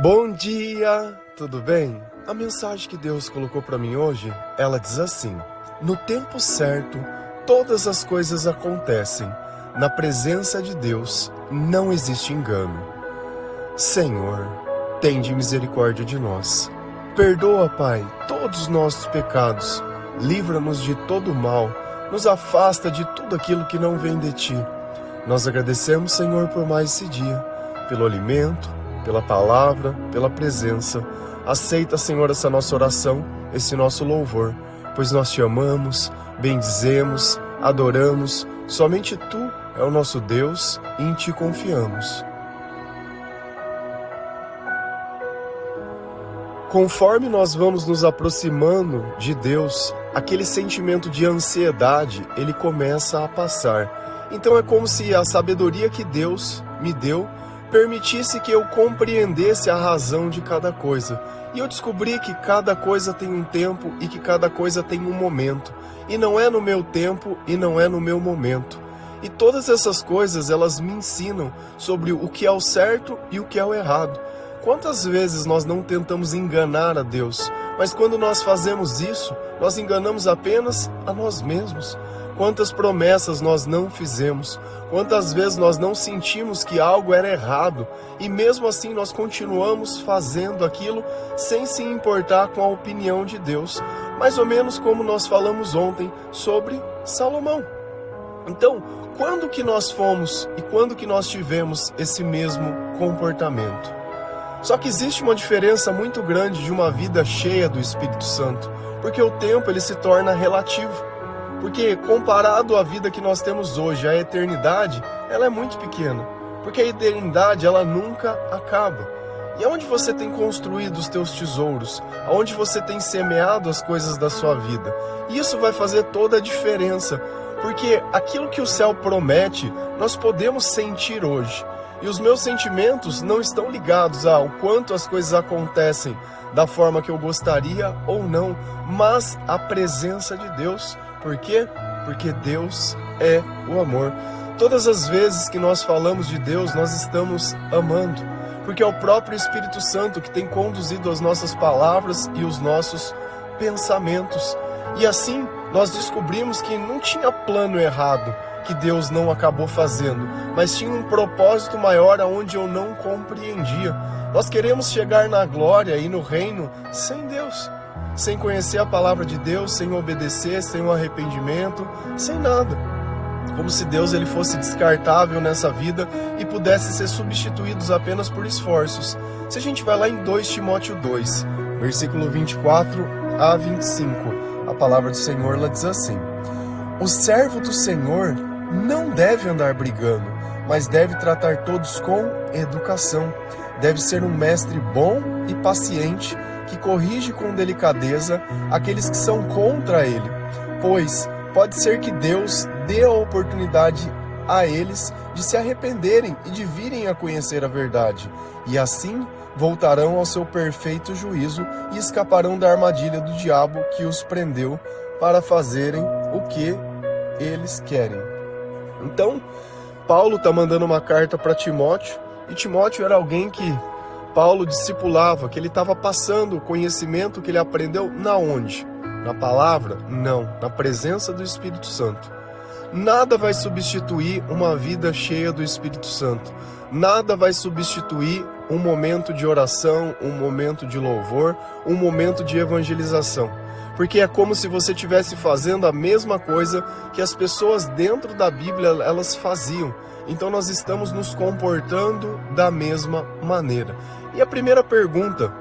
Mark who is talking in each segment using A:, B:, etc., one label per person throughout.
A: Bom dia, tudo bem? A mensagem que Deus colocou para mim hoje, ela diz assim: no tempo certo, todas as coisas acontecem. Na presença de Deus, não existe engano. Senhor, tende misericórdia de nós. Perdoa, Pai, todos os nossos pecados. Livra-nos de todo o mal. Nos afasta de tudo aquilo que não vem de Ti. Nós agradecemos, Senhor, por mais esse dia, pelo alimento, pela palavra, pela presença. Aceita, Senhor, essa nossa oração, esse nosso louvor, pois nós Te amamos, bendizemos, adoramos. Somente Tu é o nosso Deus e em Ti confiamos. Conforme nós vamos nos aproximando de Deus, aquele sentimento de ansiedade, ele começa a passar. Então é como se a sabedoria que Deus me deu permitisse que eu compreendesse a razão de cada coisa. E eu descobri que cada coisa tem um tempo e que cada coisa tem um momento. E não é no meu tempo e não é no meu momento. E todas essas coisas, elas me ensinam sobre o que é o certo e o que é o errado. Quantas vezes nós não tentamos enganar a Deus, mas quando nós fazemos isso, nós enganamos apenas a nós mesmos. Quantas promessas nós não fizemos, quantas vezes nós não sentimos que algo era errado e mesmo assim nós continuamos fazendo aquilo sem se importar com a opinião de Deus, mais ou menos como nós falamos ontem sobre Salomão. Então, quando que nós fomos e quando que nós tivemos esse mesmo comportamento? Só que existe uma diferença muito grande de uma vida cheia do Espírito Santo, porque o tempo ele se torna relativo. Porque comparado à vida que nós temos hoje, a eternidade, ela é muito pequena. Porque a eternidade, ela nunca acaba. E aonde você tem construído os teus tesouros, aonde você tem semeado as coisas da sua vida, isso vai fazer toda a diferença. Porque aquilo que o céu promete, nós podemos sentir hoje. E os meus sentimentos não estão ligados ao quanto as coisas acontecem da forma que eu gostaria ou não, mas a presença de Deus. Por quê? Porque Deus é o amor. Todas as vezes que nós falamos de Deus, nós estamos amando, porque é o próprio Espírito Santo que tem conduzido as nossas palavras e os nossos pensamentos. E assim, nós descobrimos que não tinha plano errado, que Deus não acabou fazendo, mas tinha um propósito maior aonde eu não compreendia. Nós queremos chegar na glória e no reino sem Deus, sem conhecer a palavra de Deus, sem obedecer, sem o arrependimento, sem nada. Como se Deus ele fosse descartável nessa vida e pudesse ser substituído apenas por esforços. Se a gente vai lá em 2 Timóteo 2, versículo 24 a 25, a palavra do Senhor ela diz assim: o servo do Senhor não deve andar brigando, mas deve tratar todos com educação. Deve ser um mestre bom e paciente, que corrige com delicadeza aqueles que são contra ele, pois pode ser que Deus dê a oportunidade a eles de se arrependerem e de virem a conhecer a verdade, e assim voltarão ao seu perfeito juízo e escaparão da armadilha do diabo que os prendeu para fazerem o que eles querem. Então, Paulo está mandando uma carta para Timóteo, e Timóteo era alguém que Paulo discipulava, que ele estava passando o conhecimento que ele aprendeu na onde? Na palavra? Não, na presença do Espírito Santo. Nada vai substituir uma vida cheia do Espírito Santo. Nada vai substituir um momento de oração, um momento de louvor, um momento de evangelização. Porque é como se você estivesse fazendo a mesma coisa que as pessoas dentro da Bíblia elas faziam. Então nós estamos nos comportando da mesma maneira. E a primeira pergunta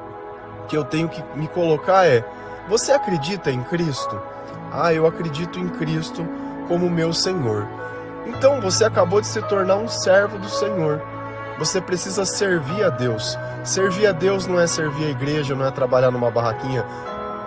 A: que eu tenho que me colocar é: você acredita em Cristo? Ah, eu acredito em Cristo como meu Senhor. Então você acabou de se tornar um servo do Senhor. Você precisa servir a Deus. Servir a Deus não é servir a igreja, não é trabalhar numa barraquinha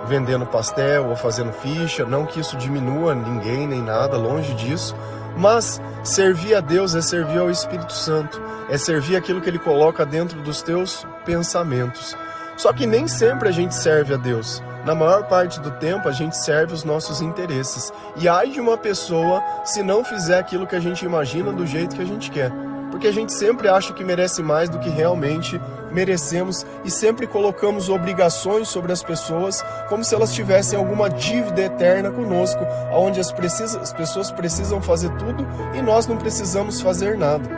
A: vendendo pastel ou fazendo ficha, não que isso diminua ninguém nem nada, longe disso, mas servir a Deus é servir ao Espírito Santo, é servir aquilo que Ele coloca dentro dos teus pensamentos. Só que nem sempre a gente serve a Deus. Na maior parte do tempo a gente serve os nossos interesses. E ai de uma pessoa se não fizer aquilo que a gente imagina do jeito que a gente quer. Porque a gente sempre acha que merece mais do que realmente merecemos e sempre colocamos obrigações sobre as pessoas como se elas tivessem alguma dívida eterna conosco, onde as pessoas precisam fazer tudo e nós não precisamos fazer nada.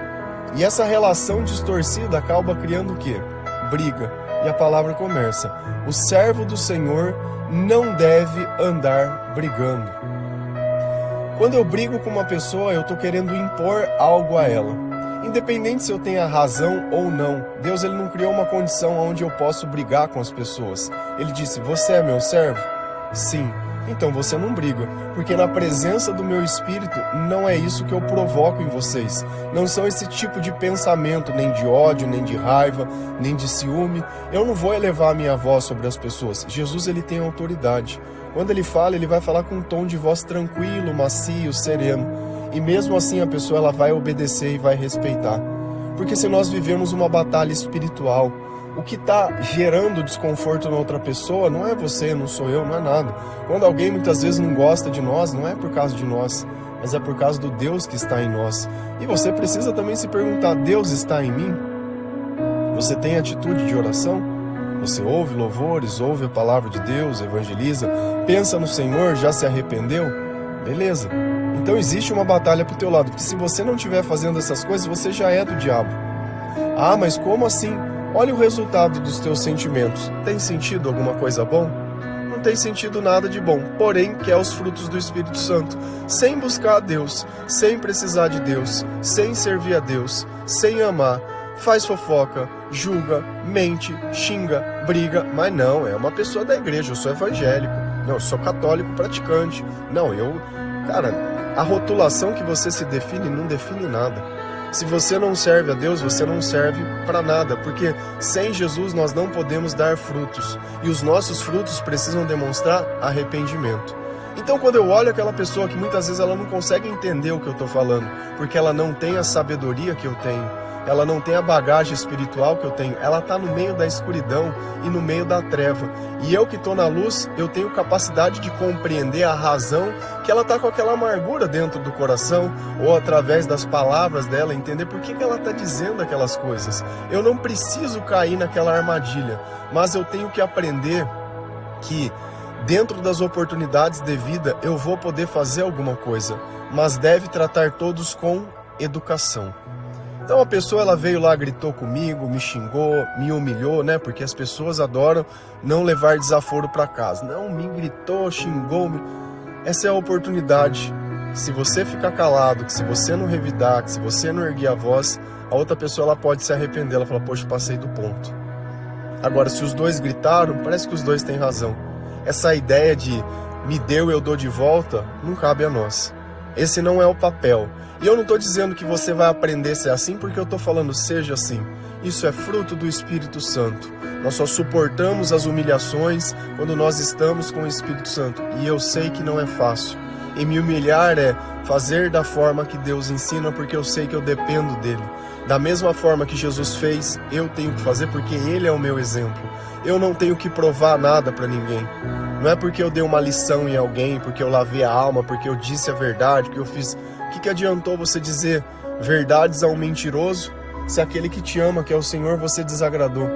A: E essa relação distorcida acaba criando o quê? Briga. E a palavra começa: o servo do Senhor não deve andar brigando. Quando eu brigo com uma pessoa, eu estou querendo impor algo a ela. Independente se eu tenha razão ou não, Deus ele não criou uma condição onde eu posso brigar com as pessoas. Ele disse: você é meu servo? Sim. Então você não briga, porque na presença do meu Espírito não é isso que eu provoco em vocês. Não são esse tipo de pensamento, nem de ódio, nem de raiva, nem de ciúme. Eu não vou elevar a minha voz sobre as pessoas. Jesus ele tem autoridade. Quando ele fala, ele vai falar com um tom de voz tranquilo, macio, sereno. E mesmo assim a pessoa ela vai obedecer e vai respeitar. Porque se nós vivemos uma batalha espiritual, o que está gerando desconforto na outra pessoa não é você, não sou eu, não é nada. Quando alguém muitas vezes não gosta de nós, não é por causa de nós, mas é por causa do Deus que está em nós. E você precisa também se perguntar: Deus está em mim? Você tem atitude de oração? Você ouve louvores, ouve a palavra de Deus, evangeliza, pensa no Senhor, já se arrependeu? Beleza. Então existe uma batalha pro teu lado, porque se você não estiver fazendo essas coisas, você já é do diabo. Ah, mas como assim? Olha o resultado dos teus sentimentos. Tem sentido alguma coisa bom? Não tem sentido nada de bom, porém quer os frutos do Espírito Santo, sem buscar a Deus, sem precisar de Deus, sem servir a Deus, sem amar, faz fofoca, julga, mente, xinga, briga, mas não, é uma pessoa da igreja, eu sou evangélico, não, eu sou católico praticante, não, cara, a rotulação que você se define não define nada. Se você não serve a Deus, você não serve para nada, porque sem Jesus nós não podemos dar frutos, e os nossos frutos precisam demonstrar arrependimento. Então quando eu olho aquela pessoa que muitas vezes ela não consegue entender o que eu estou falando, porque ela não tem a sabedoria que eu tenho, ela não tem a bagagem espiritual que eu tenho, ela está no meio da escuridão e no meio da treva. E eu que estou na luz, eu tenho capacidade de compreender a razão que ela está com aquela amargura dentro do coração, ou através das palavras dela, entender por que ela está dizendo aquelas coisas. Eu não preciso cair naquela armadilha, mas eu tenho que aprender que dentro das oportunidades de vida eu vou poder fazer alguma coisa, mas deve tratar todos com educação. Então a pessoa ela veio lá, gritou comigo, me xingou, me humilhou, né? Porque as pessoas adoram não levar desaforo para casa. Não, me gritou, xingou-me. Essa é a oportunidade. Se você ficar calado, que se você não revidar, que se você não erguer a voz, a outra pessoa ela pode se arrepender. Ela fala: poxa, passei do ponto. Agora, se os dois gritaram, parece que os dois têm razão. Essa ideia de me deu, eu dou de volta, não cabe a nós. Esse não é o papel. E eu não estou dizendo que você vai aprender a ser assim, porque eu estou falando seja assim. Isso é fruto do Espírito Santo. Nós só suportamos as humilhações quando nós estamos com o Espírito Santo. E eu sei que não é fácil. E me humilhar é fazer da forma que Deus ensina, porque eu sei que eu dependo dele. Da mesma forma que Jesus fez, eu tenho que fazer, porque ele é o meu exemplo. Eu não tenho que provar nada para ninguém. Não é porque eu dei uma lição em alguém, porque eu lavei a alma, porque eu disse a verdade, porque eu fiz... O que adiantou você dizer verdades a um mentiroso, se aquele que te ama, que é o Senhor, você desagradou?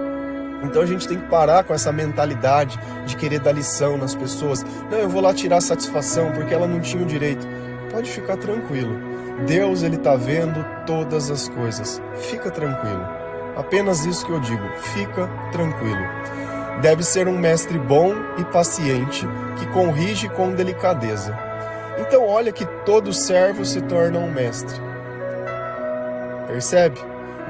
A: Então a gente tem que parar com essa mentalidade de querer dar lição nas pessoas. Não, eu vou lá tirar satisfação porque ela não tinha o direito. Pode ficar tranquilo. Deus, ele está vendo todas as coisas. Fica tranquilo. Apenas isso que eu digo. Fica tranquilo. Deve ser um mestre bom e paciente, que corrige com delicadeza. Então olha que todo servo se torna um mestre. Percebe?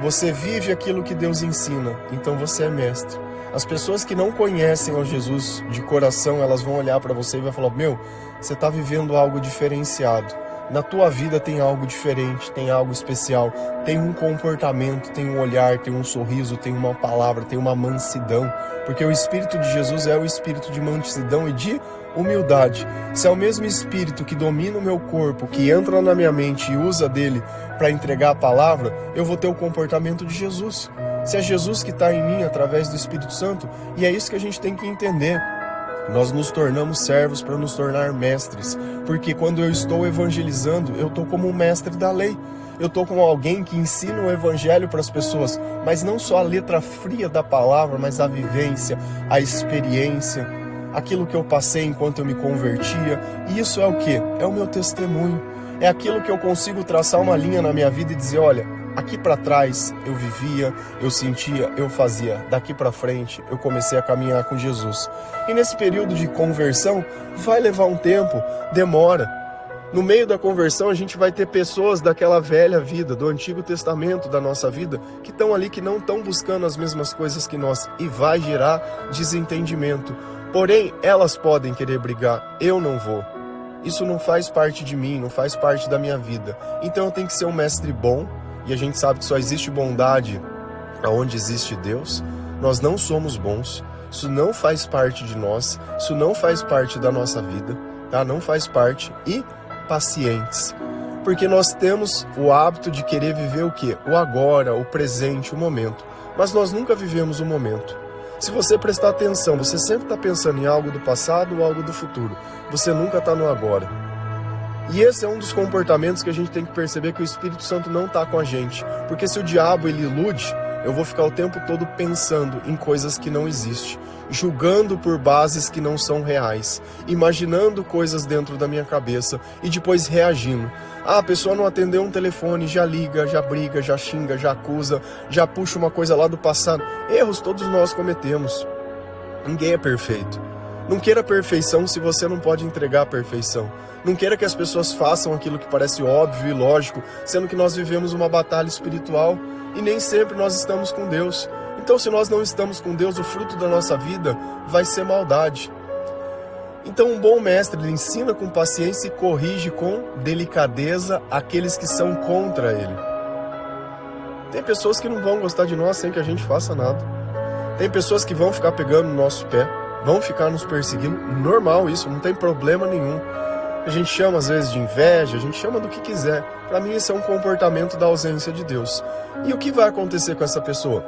A: Você vive aquilo que Deus ensina, então você é mestre. As pessoas que não conhecem ao Jesus de coração, elas vão olhar para você e vão falar: meu, você está vivendo algo diferenciado. Na tua vida tem algo diferente, tem algo especial, tem um comportamento, tem um olhar, tem um sorriso, tem uma palavra, tem uma mansidão. Porque o Espírito de Jesus é o Espírito de mansidão e de humildade. Se é o mesmo Espírito que domina o meu corpo, que entra na minha mente e usa dele para entregar a palavra, eu vou ter o comportamento de Jesus. Se é Jesus que está em mim através do Espírito Santo, e é isso que a gente tem que entender. Nós nos tornamos servos para nos tornar mestres, porque quando eu estou evangelizando, eu estou como um mestre da lei. eu estou com alguém que ensina o evangelho para as pessoas, mas não só a letra fria da palavra, mas a vivência, a experiência, aquilo que eu passei enquanto eu me convertia. E isso é o quê? É o meu testemunho. É aquilo que eu consigo traçar uma linha na minha vida e dizer, olha, aqui para trás eu vivia, eu sentia, eu fazia. Daqui para frente eu comecei a caminhar com Jesus. E nesse período de conversão vai levar um tempo, demora. No meio da conversão a gente vai ter pessoas daquela velha vida, do Antigo Testamento da nossa vida, que estão ali, que não estão buscando as mesmas coisas que nós. E vai gerar desentendimento. Porém, elas podem querer brigar, eu não vou. Isso não faz parte de mim, não faz parte da minha vida. Então eu tenho que ser um mestre bom, e a gente sabe que só existe bondade aonde existe Deus. Nós não somos bons, isso não faz parte de nós, isso não faz parte da nossa vida, tá? Não faz parte. E pacientes, porque nós temos o hábito de querer viver o quê? O agora, o presente, o momento, mas nós nunca vivemos o momento. Se você prestar atenção, você sempre está pensando em algo do passado ou algo do futuro, você nunca está no agora. E esse é um dos comportamentos que a gente tem que perceber, que o Espírito Santo não está com a gente, porque se o diabo ele ilude, eu vou ficar o tempo todo pensando em coisas que não existem, julgando por bases que não são reais, imaginando coisas dentro da minha cabeça e depois reagindo. Ah, a pessoa não atendeu um telefone, já liga, já briga, já xinga, já acusa, já puxa uma coisa lá do passado. Erros todos nós cometemos. Ninguém é perfeito. Não queira perfeição se você não pode entregar a perfeição. Não queira que as pessoas façam aquilo que parece óbvio e lógico, sendo que nós vivemos uma batalha espiritual e nem sempre nós estamos com Deus. Então, se nós não estamos com Deus, o fruto da nossa vida vai ser maldade. Então, um bom mestre, ele ensina com paciência e corrige com delicadeza aqueles que são contra ele. Tem pessoas que não vão gostar de nós sem que a gente faça nada. Tem pessoas que vão ficar pegando no nosso pé, vão ficar nos perseguindo. Normal isso, não tem problema nenhum. A gente chama às vezes de inveja, a gente chama do que quiser. Para mim isso é um comportamento da ausência de Deus. E o que vai acontecer com essa pessoa?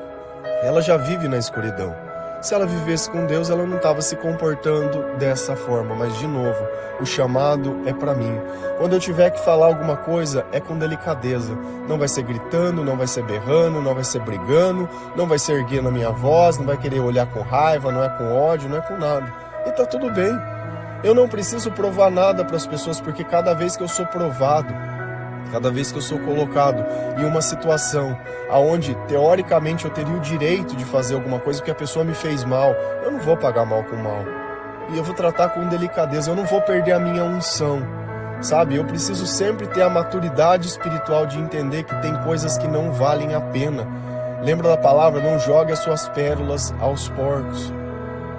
A: Ela já vive na escuridão. Se ela vivesse com Deus, ela não estava se comportando dessa forma. Mas, de novo, o chamado é para mim. Quando eu tiver que falar alguma coisa, é com delicadeza. Não vai ser gritando, não vai ser berrando, não vai ser brigando, não vai ser erguendo a minha voz, não vai querer olhar com raiva, não é com ódio, não é com nada. E tá tudo bem. Eu não preciso provar nada para as pessoas, porque cada vez que eu sou provado, cada vez que eu sou colocado em uma situação onde, teoricamente, eu teria o direito de fazer alguma coisa porque a pessoa me fez mal, eu não vou pagar mal com mal. E eu vou tratar com delicadeza, eu não vou perder a minha unção, sabe? Eu preciso sempre ter a maturidade espiritual de entender que tem coisas que não valem a pena. Lembra da palavra? Não jogue as suas pérolas aos porcos.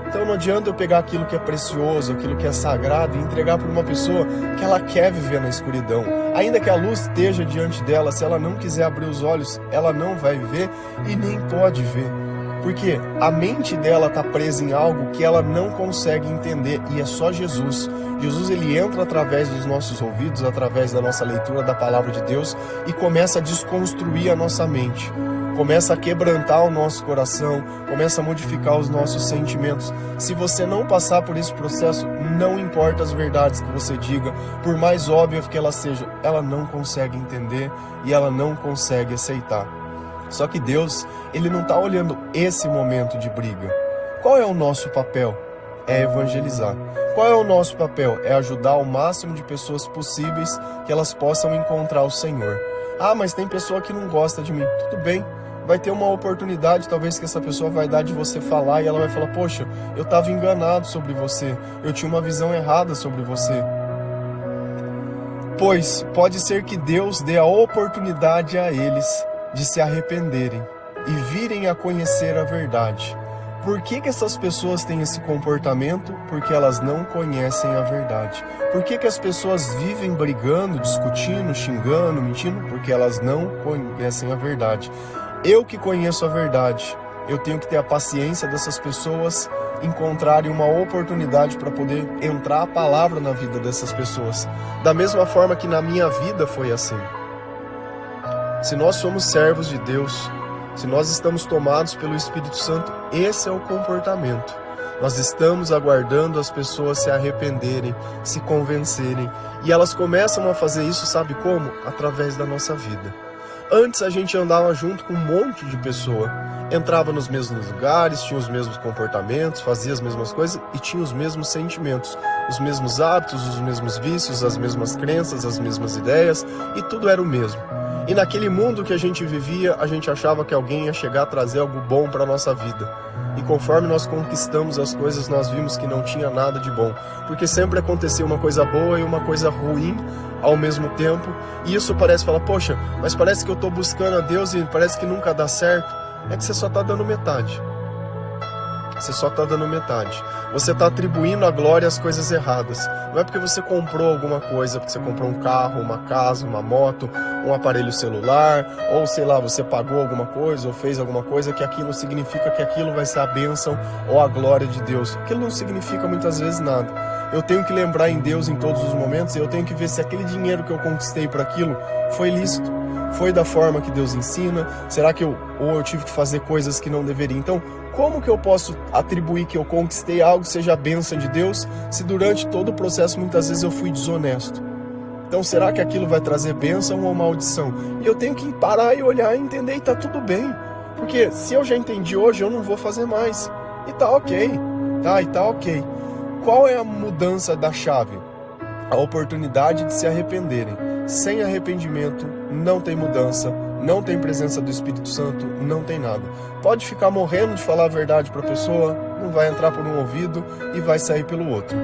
A: Então não adianta eu pegar aquilo que é precioso, aquilo que é sagrado e entregar para uma pessoa que ela quer viver na escuridão. Ainda que a luz esteja diante dela, se ela não quiser abrir os olhos, ela não vai ver e nem pode ver. Porque a mente dela está presa em algo que ela não consegue entender, e é só Jesus. Jesus, ele entra através dos nossos ouvidos, através da nossa leitura da palavra de Deus e começa a desconstruir a nossa mente. Começa a quebrantar o nosso coração, começa a modificar os nossos sentimentos. Se você não passar por esse processo, não importa as verdades que você diga, por mais óbvia que ela seja, ela não consegue entender e ela não consegue aceitar. Só que Deus, ele não está olhando esse momento de briga. Qual é o nosso papel? É evangelizar. Qual é o nosso papel? É ajudar o máximo de pessoas possíveis que elas possam encontrar o Senhor. Ah, mas tem pessoa que não gosta de mim. Tudo bem. Vai ter uma oportunidade, talvez, que essa pessoa vai dar de você falar e ela vai falar, poxa, eu estava enganado sobre você, eu tinha uma visão errada sobre você. Pois pode ser que Deus dê a oportunidade a eles de se arrependerem e virem a conhecer a verdade. Por que essas pessoas têm esse comportamento? Porque elas não conhecem a verdade. Por que as pessoas vivem brigando, discutindo, xingando, mentindo? Porque elas não conhecem a verdade. Eu que conheço a verdade, eu tenho que ter a paciência dessas pessoas encontrarem uma oportunidade para poder entrar a palavra na vida dessas pessoas. Da mesma forma que na minha vida foi assim. Se nós somos servos de Deus, se nós estamos tomados pelo Espírito Santo, esse é o comportamento. Nós estamos aguardando as pessoas se arrependerem, se convencerem. E elas começam a fazer isso, sabe como? Através da nossa vida. Antes a gente andava junto com um monte de pessoa, entrava nos mesmos lugares, tinha os mesmos comportamentos, fazia as mesmas coisas e tinha os mesmos sentimentos, os mesmos hábitos, os mesmos vícios, as mesmas crenças, as mesmas ideias, e tudo era o mesmo. E naquele mundo que a gente vivia, a gente achava que alguém ia chegar a trazer algo bom para a nossa vida. E conforme nós conquistamos as coisas, nós vimos que não tinha nada de bom, porque sempre acontecia uma coisa boa e uma coisa ruim ao mesmo tempo, e isso parece falar, poxa, mas parece que eu estou buscando a Deus e parece que nunca dá certo. É que você só está dando metade. Você só está dando metade. Você está atribuindo a glória às coisas erradas. Não é porque você comprou alguma coisa, porque você comprou um carro, uma casa, uma moto, um aparelho celular, ou sei lá, você pagou alguma coisa ou fez alguma coisa, que aquilo significa que aquilo vai ser a bênção ou a glória de Deus. Aquilo não significa muitas vezes nada. Eu tenho que lembrar em Deus em todos os momentos e eu tenho que ver se aquele dinheiro que eu conquistei para aquilo foi lícito. Foi da forma que Deus ensina? Será que eu tive que fazer coisas que não deveria? Então, como que eu posso atribuir que eu conquistei algo que seja a bênção de Deus, se durante todo o processo muitas vezes eu fui desonesto? Então, será que aquilo vai trazer bênção ou maldição? E eu tenho que parar e olhar e entender, e tá tudo bem. Porque se eu já entendi hoje, eu não vou fazer mais. E tá ok. Tá ok. Qual é a mudança da chave? A oportunidade de se arrependerem. Sem arrependimento, não tem mudança, não tem presença do Espírito Santo, não tem nada. Pode ficar morrendo de falar a verdade para a pessoa, não vai entrar por um ouvido e vai sair pelo outro.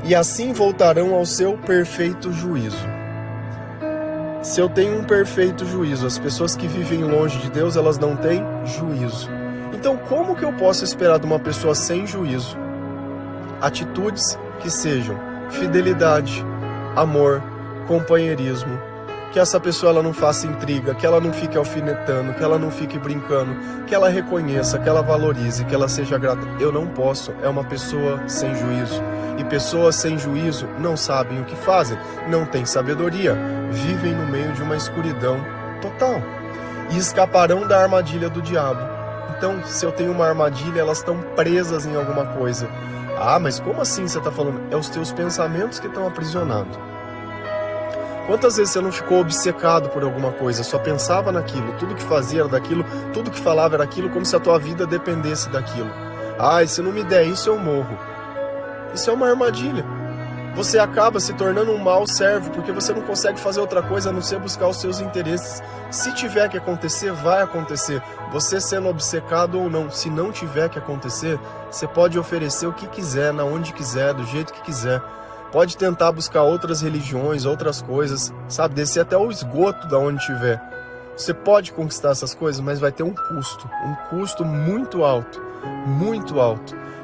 A: E assim voltarão ao seu perfeito juízo. Se eu tenho um perfeito juízo, as pessoas que vivem longe de Deus, elas não têm juízo. Então, como que eu posso esperar de uma pessoa sem juízo? Atitudes que sejam fidelidade, amor, companheirismo, que essa pessoa ela não faça intriga, que ela não fique alfinetando, que ela não fique brincando, que ela reconheça, que ela valorize, que ela seja grata. Eu não posso, é uma pessoa sem juízo. E pessoas sem juízo não sabem o que fazem, não têm sabedoria, vivem no meio de uma escuridão total e escaparão da armadilha do diabo. Então, se eu tenho uma armadilha, elas estão presas em alguma coisa. Ah, mas como assim você está falando? É os teus pensamentos que estão aprisionados. Quantas vezes você não ficou obcecado por alguma coisa, só pensava naquilo, tudo que fazia era daquilo, tudo que falava era aquilo, como se a tua vida dependesse daquilo. Ah, se não me der isso, eu morro. Isso é uma armadilha. Você acaba se tornando um mau servo, porque você não consegue fazer outra coisa a não ser buscar os seus interesses. Se tiver que acontecer, vai acontecer. Você sendo obcecado ou não, se não tiver que acontecer, você pode oferecer o que quiser, na onde quiser, do jeito que quiser. Pode tentar buscar outras religiões, outras coisas, sabe? Descer até o esgoto da onde estiver. Você pode conquistar essas coisas, mas vai ter um custo muito alto,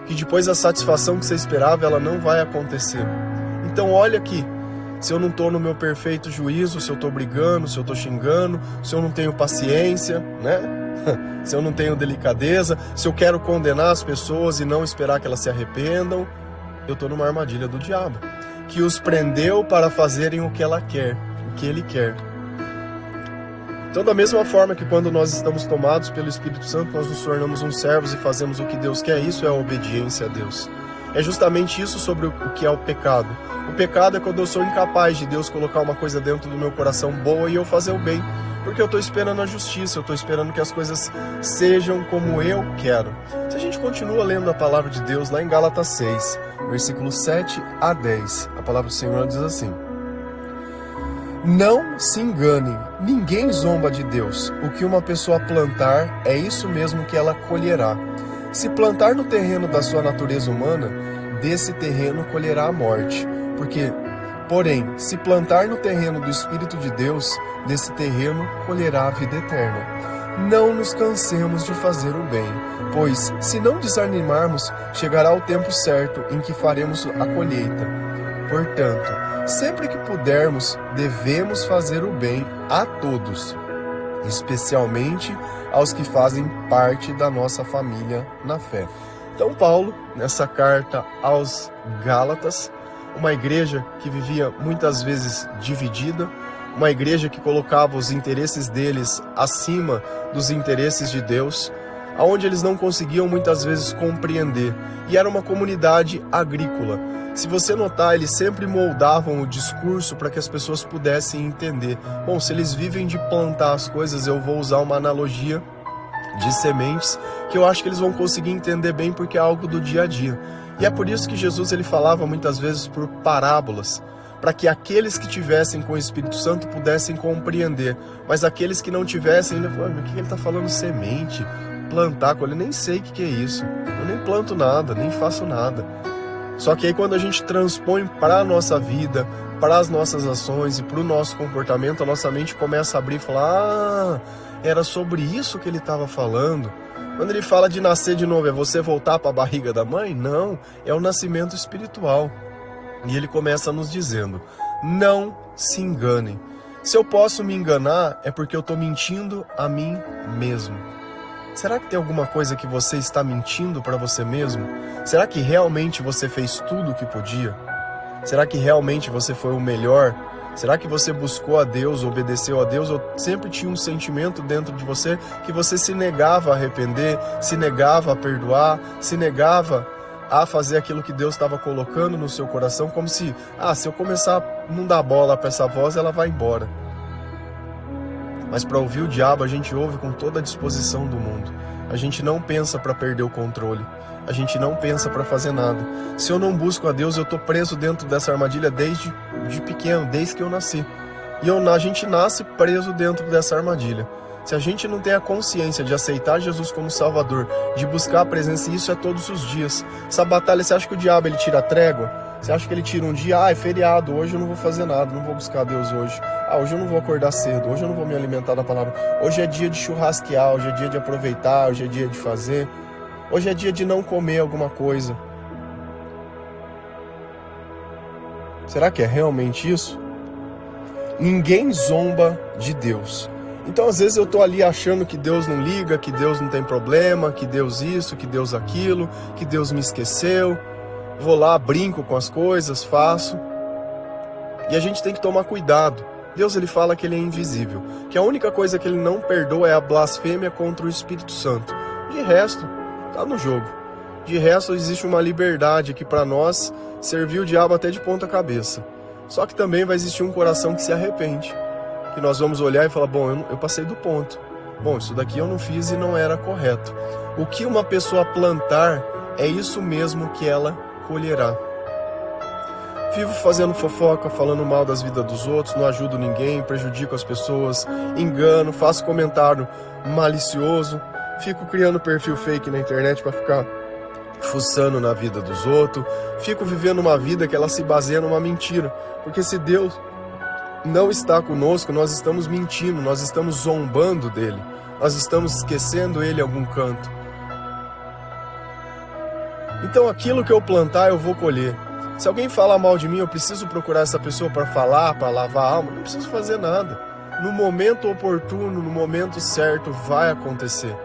A: que depois a satisfação que você esperava, ela não vai acontecer. Então olha aqui, se eu não estou no meu perfeito juízo, se eu estou brigando, se eu estou xingando, se eu não tenho paciência, né? Se eu não tenho delicadeza, se eu quero condenar as pessoas e não esperar que elas se arrependam, eu estou numa armadilha do diabo, que os prendeu para fazerem o que ela quer, o que ele quer. Então, da mesma forma que quando nós estamos tomados pelo Espírito Santo, nós nos tornamos uns servos e fazemos o que Deus quer, isso é a obediência a Deus. É justamente isso sobre o que é o pecado. O pecado é quando eu sou incapaz de Deus colocar uma coisa dentro do meu coração boa e eu fazer o bem, porque eu estou esperando a justiça, eu estou esperando que as coisas sejam como eu quero. Se a gente continua lendo a palavra de Deus lá em Gálatas 6, versículos 7 a 10, a palavra do Senhor diz assim: não se enganem, ninguém zomba de Deus. O que uma pessoa plantar, é isso mesmo que ela colherá. Se plantar no terreno da sua natureza humana, desse terreno colherá a morte. Porém, se plantar no terreno do Espírito de Deus, desse terreno colherá a vida eterna. Não nos cansemos de fazer o bem, pois, se não desanimarmos, chegará o tempo certo em que faremos a colheita. Portanto, sempre que pudermos, devemos fazer o bem a todos, especialmente aos que fazem parte da nossa família na fé. Então Paulo, nessa carta aos Gálatas, uma igreja que vivia muitas vezes dividida, uma igreja que colocava os interesses deles acima dos interesses de Deus, aonde eles não conseguiam muitas vezes compreender. E era uma comunidade agrícola. Se você notar, eles sempre moldavam o discurso para que as pessoas pudessem entender. Bom, se eles vivem de plantar as coisas, eu vou usar uma analogia de sementes, que eu acho que eles vão conseguir entender bem, porque é algo do dia a dia. E é por isso que Jesus ele falava muitas vezes por parábolas, para que aqueles que tivessem com o Espírito Santo pudessem compreender, mas aqueles que não tivessem, ainda falavam, o que ele está falando? Semente, plantar, eu nem sei o que é isso, eu nem planto nada, nem faço nada. Só que aí quando a gente transpõe para a nossa vida, para as nossas ações e para o nosso comportamento, a nossa mente começa a abrir e falar, era sobre isso que ele estava falando. Quando ele fala de nascer de novo, é você voltar para a barriga da mãe? Não, é o nascimento espiritual. E ele começa nos dizendo, não se enganem. Se eu posso me enganar, é porque eu estou mentindo a mim mesmo. Será que tem alguma coisa que você está mentindo para você mesmo? Será que realmente você fez tudo o que podia? Será que realmente você foi o melhor? Será que você buscou a Deus, obedeceu a Deus, ou sempre tinha um sentimento dentro de você que você se negava a arrepender, se negava a perdoar, se negava a fazer aquilo que Deus estava colocando no seu coração, como se, se eu começar a não dar bola para essa voz, ela vai embora. Mas para ouvir o diabo, a gente ouve com toda a disposição do mundo. A gente não pensa para perder o controle. A gente não pensa para fazer nada. Se eu não busco a Deus, eu estou preso dentro dessa armadilha desde pequeno, desde que eu nasci. E a gente nasce preso dentro dessa armadilha. Se a gente não tem a consciência de aceitar Jesus como Salvador, de buscar a presença, e isso é todos os dias. Essa batalha, você acha que o diabo ele tira a trégua? Você acha que ele tira um dia, é feriado, hoje eu não vou fazer nada, não vou buscar Deus hoje. Hoje eu não vou acordar cedo, hoje eu não vou me alimentar da palavra. Hoje é dia de churrasquear, hoje é dia de aproveitar, hoje é dia de fazer. Hoje é dia de não comer alguma coisa. Será que é realmente isso? Ninguém zomba de Deus. Então às vezes eu tô ali achando que Deus não liga, que Deus não tem problema, que Deus isso, que Deus aquilo, que Deus me esqueceu. Vou lá, brinco com as coisas, faço. E a gente tem que tomar cuidado. Deus ele fala que ele é invisível, que a única coisa que ele não perdoa é a blasfêmia contra o Espírito Santo. De resto, tá no jogo. De resto, existe uma liberdade aqui para nós servir o diabo até de ponta cabeça. Só que também vai existir um coração que se arrepende. Que nós vamos olhar e falar, bom, eu passei do ponto. Bom, isso daqui eu não fiz e não era correto. O que uma pessoa plantar, é isso mesmo que ela colherá. Vivo fazendo fofoca, falando mal das vidas dos outros, não ajudo ninguém, prejudico as pessoas, engano, faço comentário malicioso, fico criando perfil fake na internet para ficar fuçando na vida dos outros, fico vivendo uma vida que ela se baseia numa mentira, porque se Deus não está conosco, nós estamos mentindo, nós estamos zombando dele, nós estamos esquecendo ele em algum canto. Então aquilo que eu plantar eu vou colher. Se alguém fala mal de mim, eu preciso procurar essa pessoa para falar, para lavar a alma, não preciso fazer nada. No momento oportuno, no momento certo, vai acontecer.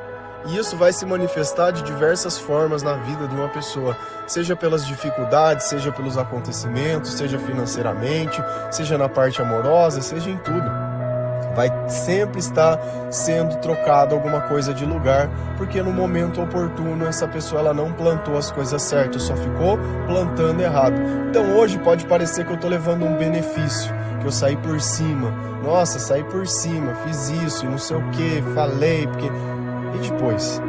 A: E isso vai se manifestar de diversas formas na vida de uma pessoa, seja pelas dificuldades, seja pelos acontecimentos, seja financeiramente, seja na parte amorosa, seja em tudo. Vai sempre estar sendo trocado alguma coisa de lugar, porque no momento oportuno essa pessoa ela não plantou as coisas certas, só ficou plantando errado. Então hoje pode parecer que eu estou levando um benefício, que eu saí por cima. Nossa, saí por cima, fiz isso e não sei o que, falei, porque... E depois?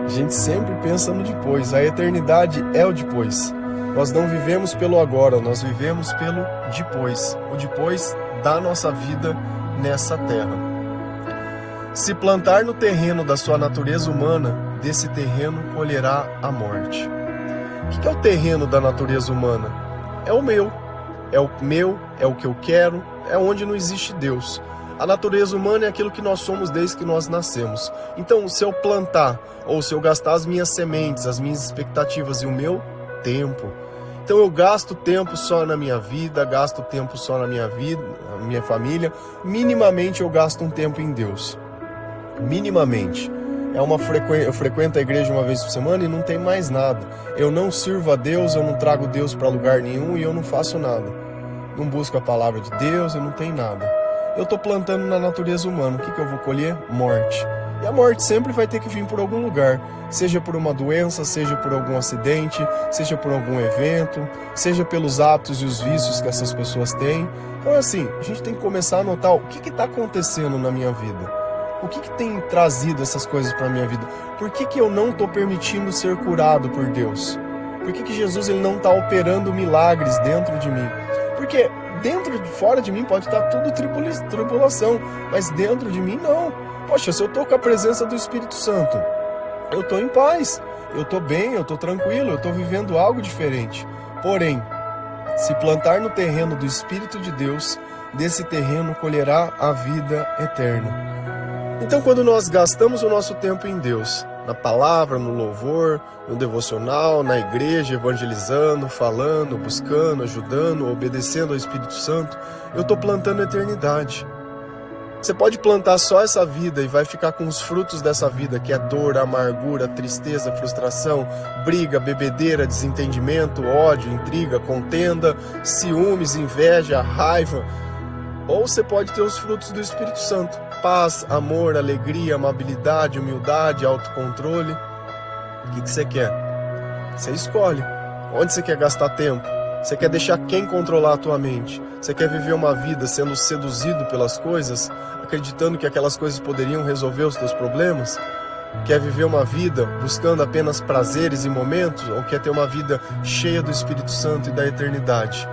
A: A gente sempre pensa no depois, a eternidade é o depois. Nós não vivemos pelo agora, nós vivemos pelo depois. O depois da nossa vida nessa terra. Se plantar no terreno da sua natureza humana, desse terreno colherá a morte. O que é o terreno da natureza humana? É o meu, é o que eu quero, é onde não existe Deus. A natureza humana é aquilo que nós somos desde que nós nascemos. Então, se eu plantar, ou se eu gastar as minhas sementes, as minhas expectativas e o meu tempo, então eu gasto tempo só na minha vida, gasto tempo só na minha vida, na minha família, minimamente eu gasto um tempo em Deus. Minimamente. Eu frequento a igreja uma vez por semana e não tem mais nada. Eu não sirvo a Deus, eu não trago Deus para lugar nenhum e eu não faço nada. Não busco a palavra de Deus, eu não tenho nada. Eu estou plantando na natureza humana. O que eu vou colher? Morte. E a morte sempre vai ter que vir por algum lugar, seja por uma doença, seja por algum acidente, seja por algum evento, seja pelos hábitos e os vícios que essas pessoas têm. Então é assim, a gente tem que começar a notar o que está acontecendo na minha vida. O que tem trazido essas coisas para a minha vida? Por que eu não estou permitindo ser curado por Deus? Por que Jesus ele não está operando milagres dentro de mim? Porque fora de mim pode estar tudo tribulação, mas dentro de mim não. Poxa, se eu estou com a presença do Espírito Santo, eu estou em paz, eu estou bem, eu estou tranquilo, eu estou vivendo algo diferente. Porém, se plantar no terreno do Espírito de Deus, desse terreno colherá a vida eterna. Então, quando nós gastamos o nosso tempo em Deus, na palavra, no louvor, no devocional, na igreja, evangelizando, falando, buscando, ajudando, obedecendo ao Espírito Santo, eu estou plantando a eternidade. Você pode plantar só essa vida e vai ficar com os frutos dessa vida, que é dor, amargura, tristeza, frustração, briga, bebedeira, desentendimento, ódio, intriga, contenda, ciúmes, inveja, raiva. Ou você pode ter os frutos do Espírito Santo: paz, amor, alegria, amabilidade, humildade, autocontrole. O que você quer? Você escolhe. Onde você quer gastar tempo? Você quer deixar quem controlar a tua mente? Você quer viver uma vida sendo seduzido pelas coisas, acreditando que aquelas coisas poderiam resolver os teus problemas? Quer viver uma vida buscando apenas prazeres e momentos? Ou quer ter uma vida cheia do Espírito Santo e da eternidade?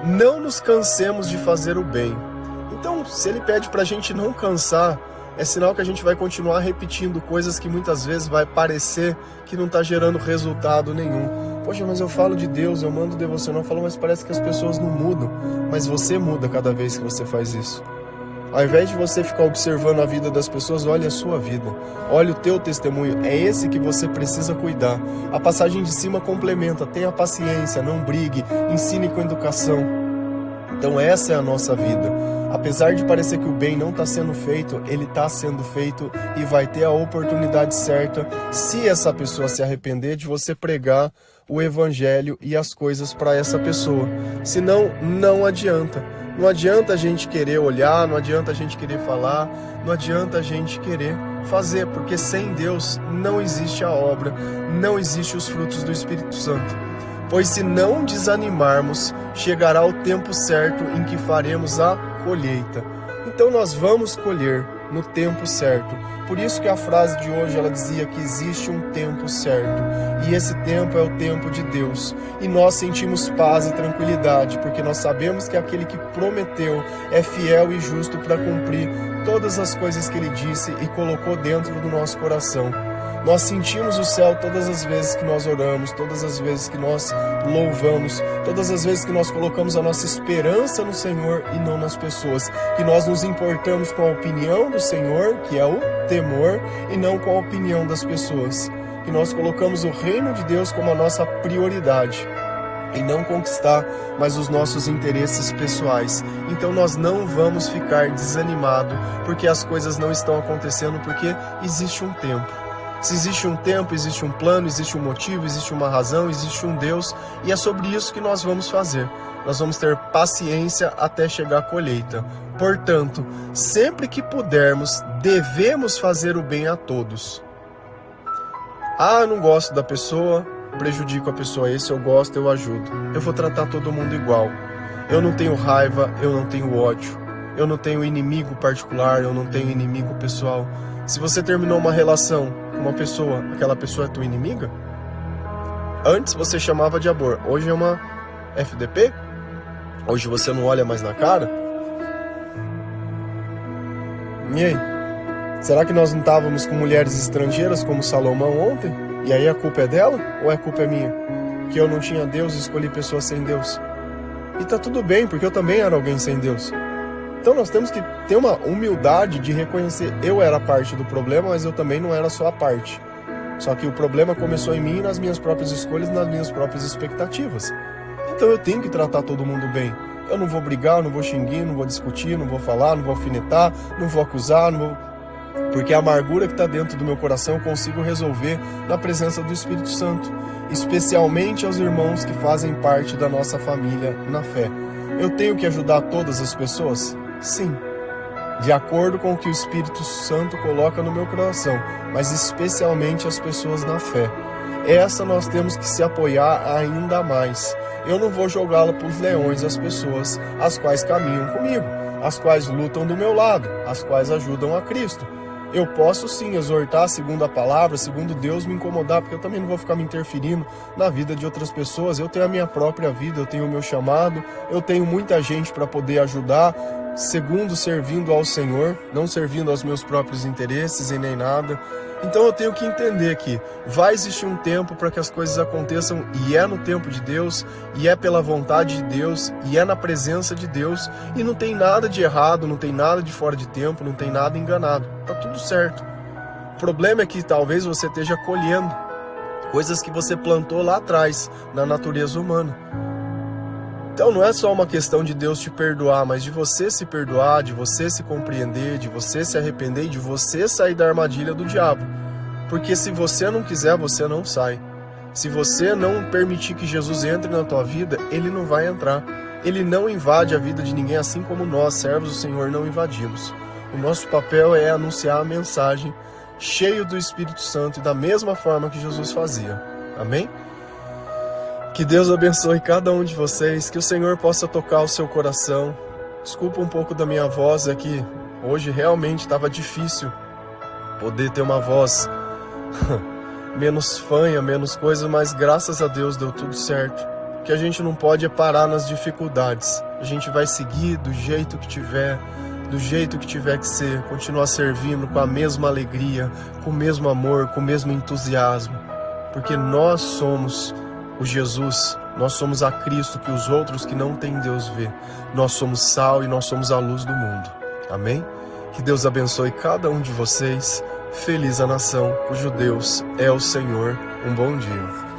A: Não nos cansemos de fazer o bem. Então, se ele pede para a gente não cansar, é sinal que a gente vai continuar repetindo coisas que muitas vezes vai parecer que não está gerando resultado nenhum. Poxa, mas eu falo de Deus, eu mando devocional, eu falo, mas parece que as pessoas não mudam. Mas você muda cada vez que você faz isso. Ao invés de você ficar observando a vida das pessoas, olha a sua vida, olha o teu testemunho, é esse que você precisa cuidar. A passagem de cima complementa: tenha paciência, não brigue, ensine com educação. Então essa é a nossa vida. Apesar de parecer que o bem não está sendo feito, ele está sendo feito e vai ter a oportunidade certa, se essa pessoa se arrepender, de você pregar o evangelho e as coisas para essa pessoa. Senão, não adianta. Não adianta a gente querer olhar, não adianta a gente querer falar, não adianta a gente querer fazer, porque sem Deus não existe a obra, não existe os frutos do Espírito Santo. Pois se não desanimarmos, chegará o tempo certo em que faremos a colheita. Então nós vamos colher no tempo certo. Por isso que a frase de hoje ela dizia que existe um tempo certo. E esse tempo é o tempo de Deus. E nós sentimos paz e tranquilidade, porque nós sabemos que aquele que prometeu é fiel e justo para cumprir todas as coisas que ele disse e colocou dentro do nosso coração. Nós sentimos o céu todas as vezes que nós oramos, todas as vezes que nós louvamos, todas as vezes que nós colocamos a nossa esperança no Senhor e não nas pessoas, que nós nos importamos com a opinião do Senhor, que é o temor, e não com a opinião das pessoas, que nós colocamos o reino de Deus como a nossa prioridade e não conquistar mais os nossos interesses pessoais. Então nós não vamos ficar desanimados porque as coisas não estão acontecendo, porque existe um tempo. Se existe um tempo, existe um plano, existe um motivo, existe uma razão, existe um Deus, e é sobre isso que nós vamos fazer. Nós vamos ter paciência até chegar à colheita. Portanto, sempre que pudermos, devemos fazer o bem a todos. Ah, eu não gosto da pessoa, prejudico a pessoa. Esse eu gosto, eu ajudo. Eu vou tratar todo mundo igual. Eu não tenho raiva, eu não tenho ódio. Eu não tenho inimigo particular, eu não tenho inimigo pessoal. Se você terminou uma relação com uma pessoa, aquela pessoa é tua inimiga? Antes você chamava de amor, hoje é uma FDP? Hoje você não olha mais na cara? E aí? Será que nós não estávamos com mulheres estrangeiras como Salomão ontem? E aí a culpa é dela ou a culpa é minha? Que eu não tinha Deus e escolhi pessoas sem Deus. E tá tudo bem, porque eu também era alguém sem Deus. Então nós temos que ter uma humildade de reconhecer: eu era parte do problema, mas eu também não era só a parte. Só que o problema começou em mim, nas minhas próprias escolhas, nas minhas próprias expectativas. Então eu tenho que tratar todo mundo bem. Eu não vou brigar, não vou xingar, não vou discutir, não vou falar, não vou alfinetar, não vou acusar, não vou... Porque a amargura que está dentro do meu coração eu consigo resolver na presença do Espírito Santo. Especialmente aos irmãos que fazem parte da nossa família na fé. Eu tenho que ajudar todas as pessoas? Sim. de acordo com o que o Espírito Santo coloca no meu coração, mas especialmente as pessoas na fé. Essa nós temos que se apoiar ainda mais. Eu não vou jogá-la para os leões, as pessoas as quais caminham comigo, as quais lutam do meu lado, as quais ajudam a Cristo. Eu posso sim exortar segundo a palavra, segundo Deus me incomodar, porque eu também não vou ficar me interferindo na vida de outras pessoas. Eu tenho a minha própria vida, eu tenho o meu chamado, eu tenho muita gente para poder ajudar, segundo servindo ao Senhor, não servindo aos meus próprios interesses e nem nada. Então eu tenho que entender que vai existir um tempo para que as coisas aconteçam, e é no tempo de Deus, e é pela vontade de Deus, e é na presença de Deus, e não tem nada de errado, não tem nada de fora de tempo, não tem nada enganado, tá tudo certo. O problema é que talvez você esteja colhendo coisas que você plantou lá atrás, na natureza humana. Então não é só uma questão de Deus te perdoar, mas de você se perdoar, de você se compreender, de você se arrepender e de você sair da armadilha do diabo. Porque se você não quiser, você não sai. Se você não permitir que Jesus entre na tua vida, ele não vai entrar. Ele não invade a vida de ninguém, assim como nós, servos do Senhor, não invadimos. O nosso papel é anunciar a mensagem cheio do Espírito Santo e da mesma forma que Jesus fazia. Amém? Que Deus abençoe cada um de vocês, que o Senhor possa tocar o seu coração. Desculpa um pouco da minha voz, é que hoje realmente estava difícil poder ter uma voz menos fanha, menos coisa, mas graças a Deus deu tudo certo. O que a gente não pode é parar nas dificuldades. A gente vai seguir do jeito que tiver, do jeito que tiver que ser, continuar servindo com a mesma alegria, com o mesmo amor, com o mesmo entusiasmo, porque nós somos o Jesus, nós somos a Cristo que os outros que não têm Deus vê. Nós somos sal e nós somos a luz do mundo. Amém? Que Deus abençoe cada um de vocês. Feliz a nação cujo Deus é o Senhor. Um bom dia.